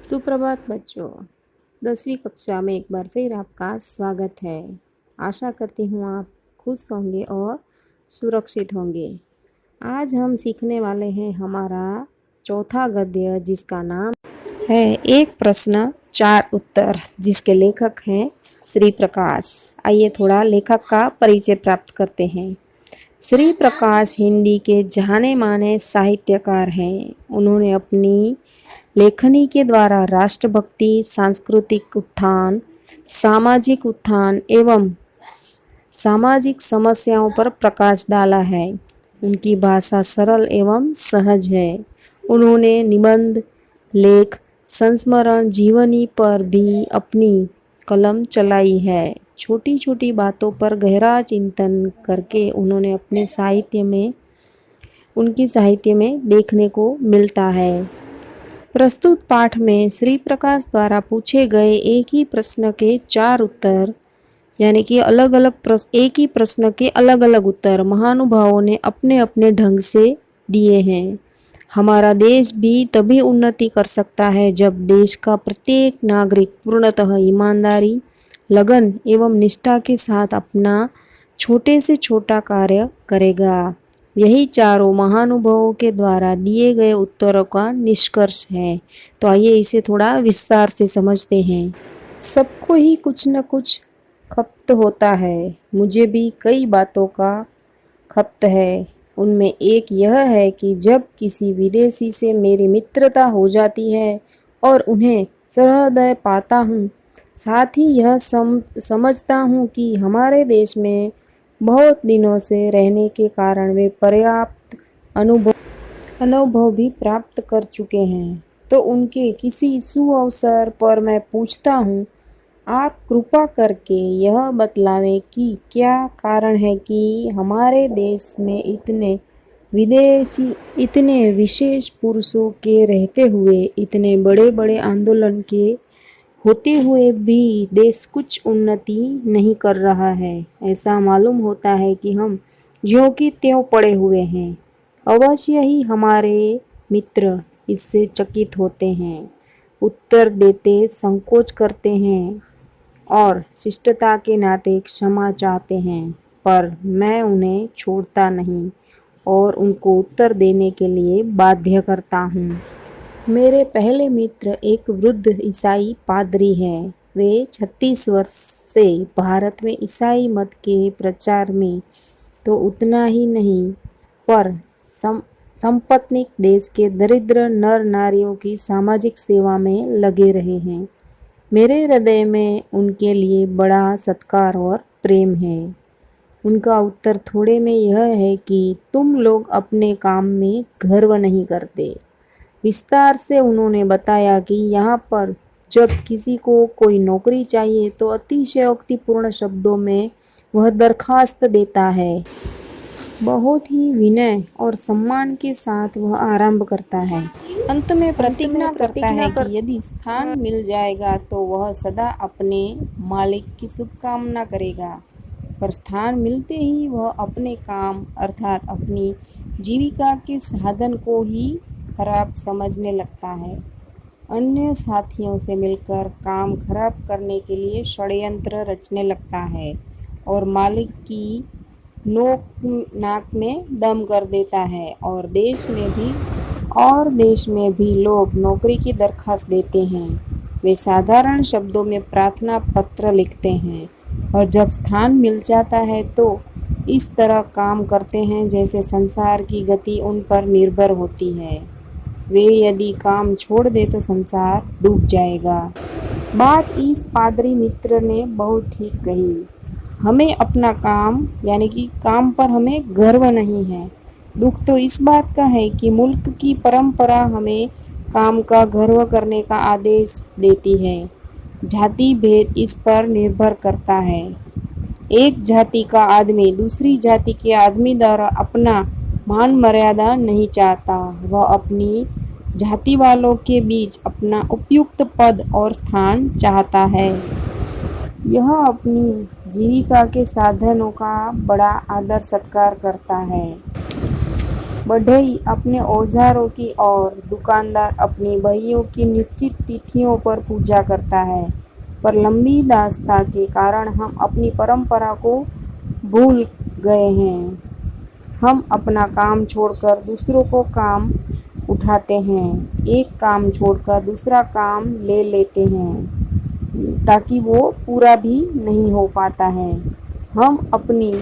सुप्रभात बच्चों। 10वीं कक्षा में एक बार फिर आपका स्वागत है। आशा करती हूँ आप खुश होंगे और सुरक्षित होंगे। आज हम सीखने वाले हैं हमारा चौथा गद्य, जिसका नाम है एक प्रश्न चार उत्तर, जिसके लेखक हैं श्री प्रकाश। आइए थोड़ा लेखक का परिचय प्राप्त करते हैं। श्री प्रकाश हिंदी के जाने माने साहित्यकार हैं। उन्होंने अपनी लेखनी के द्वारा राष्ट्रभक्ति, सांस्कृतिक उत्थान, सामाजिक उत्थान एवं सामाजिक समस्याओं पर प्रकाश डाला है। उनकी भाषा सरल एवं सहज है। उन्होंने निबंध, लेख, संस्मरण, जीवनी पर भी अपनी कलम चलाई है। छोटी छोटी बातों पर गहरा चिंतन करके उन्होंने अपने साहित्य में देखने को मिलता है। प्रस्तुत पाठ में श्री प्रकाश द्वारा पूछे गए एक ही प्रश्न के चार उत्तर, यानी कि एक ही प्रश्न के अलग अलग उत्तर महानुभावों ने अपने अपने ढंग से दिए हैं। हमारा देश भी तभी उन्नति कर सकता है जब देश का प्रत्येक नागरिक पूर्णतः ईमानदारी, लगन एवं निष्ठा के साथ अपना छोटे से छोटा कार्य करेगा। यही चारों महानुभावों के द्वारा दिए गए उत्तरों का निष्कर्ष है। तो आइए इसे थोड़ा विस्तार से समझते हैं। सबको ही कुछ न कुछ खपत होता है। मुझे भी कई बातों का खपत है। उनमें एक यह है कि जब किसी विदेशी से मेरी मित्रता हो जाती है और उन्हें सहृदय पाता हूँ, साथ ही यह समझता हूँ कि हमारे देश में बहुत दिनों से रहने के कारण वे पर्याप्त अनुभव भी प्राप्त कर चुके हैं, तो उनके किसी सुअवसर पर मैं पूछता हूँ, आप कृपा करके यह बतलावें कि क्या कारण है कि हमारे देश में इतने विशेष पुरुषों के रहते हुए, इतने बड़े बड़े आंदोलन के होते हुए भी देश कुछ उन्नति नहीं कर रहा है। ऐसा मालूम होता है कि हम ज्यों की त्यों पड़े हुए हैं। अवश्य ही हमारे मित्र इससे चकित होते हैं, उत्तर देते संकोच करते हैं और शिष्टता के नाते क्षमा चाहते हैं, पर मैं उन्हें छोड़ता नहीं और उनको उत्तर देने के लिए बाध्य करता हूँ। मेरे पहले मित्र एक वृद्ध ईसाई पादरी हैं। वे 36 वर्ष से भारत में ईसाई मत के प्रचार में तो उतना ही नहीं, पर संपत्निक देश के दरिद्र नर नारियों की सामाजिक सेवा में लगे रहे हैं। मेरे हृदय में उनके लिए बड़ा सत्कार और प्रेम है। उनका उत्तर थोड़े में यह है कि तुम लोग अपने काम में गर्व नहीं करते। विस्तार से उन्होंने बताया कि यहाँ पर जब किसी को कोई नौकरी चाहिए तो अतिशयोक्तिपूर्ण शब्दों में वह दरखास्त देता है। बहुत ही विनय और सम्मान के साथ वह आरंभ करता है। अंत में प्रतिज्ञा करता है कि यदि स्थान मिल जाएगा तो वह सदा अपने मालिक की शुभकामना करेगा, पर स्थान मिलते ही वह अपने काम अर्थात अपनी जीविका के साधन को ही खराब समझने लगता है। अन्य साथियों से मिलकर काम खराब करने के लिए षड्यंत्र रचने लगता है और मालिक की नोक नाक में दम कर देता है। और देश में भी लोग नौकरी की दरखास्त देते हैं। वे साधारण शब्दों में प्रार्थना पत्र लिखते हैं और जब स्थान मिल जाता है तो इस तरह काम करते हैं जैसे संसार की गति उन पर निर्भर होती है। वे यदि काम छोड़ दे तो संसार डूब जाएगा। बात इस पादरी मित्र ने बहुत ठीक कही। हमें अपना काम यानी कि काम पर हमें गर्व नहीं है। दुख तो इस बात का है कि मुल्क की परंपरा हमें काम का गर्व करने का आदेश देती है। जाति भेद इस पर निर्भर करता है। एक जाति का आदमी दूसरी जाति के आदमी द्वारा अपना मान मर्यादा नहीं चाहता। वह अपनी जाति वालों के बीच अपना उपयुक्त पद और स्थान चाहता है। यह अपनी जीविका के साधनों का बड़ा आदर सत्कार करता है। बढ़ई अपने औजारों की और दुकानदार अपनी बहियों की निश्चित तिथियों पर पूजा करता है, पर लंबी दास्ता के कारण हम अपनी परंपरा को भूल गए हैं। हम अपना काम छोड़कर दूसरों को काम उठाते हैं, एक काम छोड़कर दूसरा काम ले लेते हैं ताकि वो पूरा भी नहीं हो पाता है। हम अपनी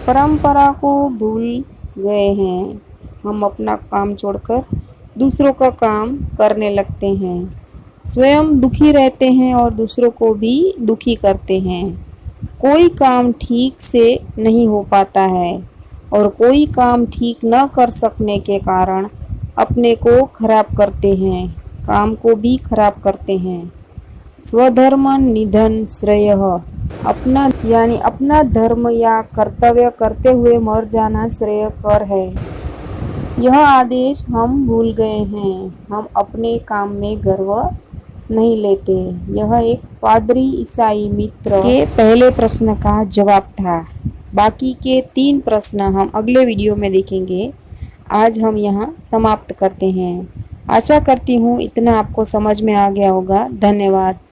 परंपरा को भूल गए हैं। हम अपना काम छोड़कर दूसरों का काम करने लगते हैं, स्वयं दुखी रहते हैं और दूसरों को भी दुखी करते हैं। कोई काम ठीक से नहीं हो पाता है और कोई काम ठीक न कर सकने के कारण अपने को खराब करते हैं, काम को भी खराब करते हैं। स्वधर्म निधन श्रेयः, अपना यानी अपना धर्म या कर्तव्य करते हुए मर जाना श्रेयस्कर है। यह आदेश हम भूल गए हैं। हम अपने काम में गर्व नहीं लेते। यह एक पादरी ईसाई मित्र के पहले प्रश्न का जवाब था। बाकी के 3 प्रश्न हम अगले वीडियो में देखेंगे। आज हम यहाँ समाप्त करते हैं। आशा करती हूँ इतना आपको समझ में आ गया होगा। धन्यवाद।